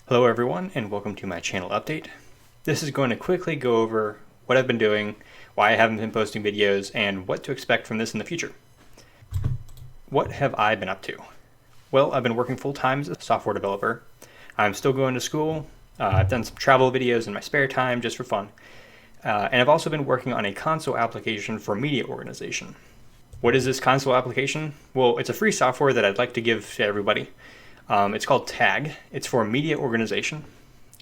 Hello everyone and welcome to my channel update. This is going to quickly go over what I've been doing, why I haven't been posting videos, and what to expect from this in the future. What have I been up to? Well, I've been working full-time as a software developer. I'm still going to school. I've done some travel videos in my spare time just for fun. And I've also been working on a console application for media organization. What is this console application? Well, it's a free software that I'd like to give to everybody. It's called Tag. It's for media organization.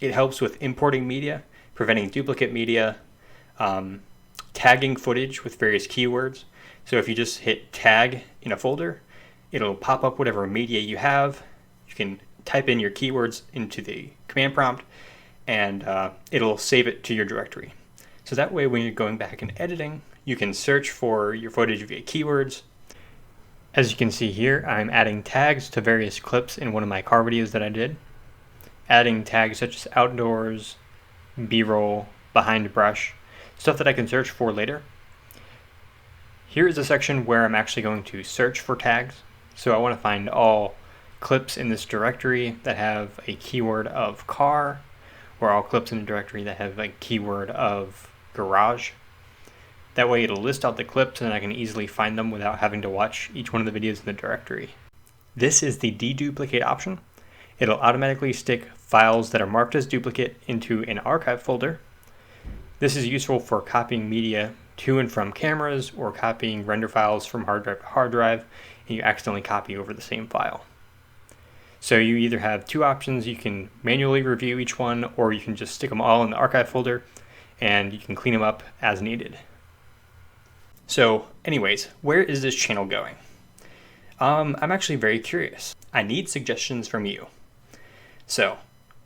It helps with importing media, preventing duplicate media, tagging footage with various keywords. So if you just hit tag in a folder, it'll pop up whatever media you have. You can type in your keywords into the command prompt, and it'll save it to your directory. So that way when you're going back and editing, you can search for your footage via keywords. As you can see here, I'm adding tags to various clips in one of my car videos that I did. Adding tags such as outdoors, B-roll, behind brush, stuff that I can search for later. Here is a section where I'm actually going to search for tags. So I want to find all clips in this directory that have a keyword of car, or all clips in the directory that have a keyword of garage. That way it'll list out the clips and I can easily find them without having to watch each one of the videos in the directory. This is the deduplicate option. It'll automatically stick files that are marked as duplicate into an archive folder. This is useful for copying media to and from cameras or copying render files from hard drive to hard drive and you accidentally copy over the same file. So you either have two options. You can manually review each one, or you can just stick them all in the archive folder and you can clean them up as needed. So anyways, where is this channel going? I'm actually very curious. I need suggestions from you. So,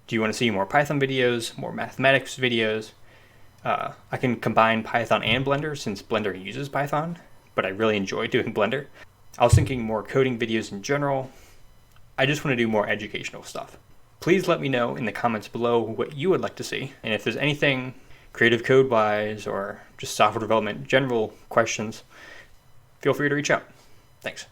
do you want to see more Python videos, more mathematics videos? I can combine Python and Blender since Blender uses Python, but I really enjoy doing Blender. I was thinking more coding videos in general. I just want to do more educational stuff. Please let me know in the comments below what you would like to see, and if there's anything creative code wise or just software development general questions, feel free to reach out. Thanks.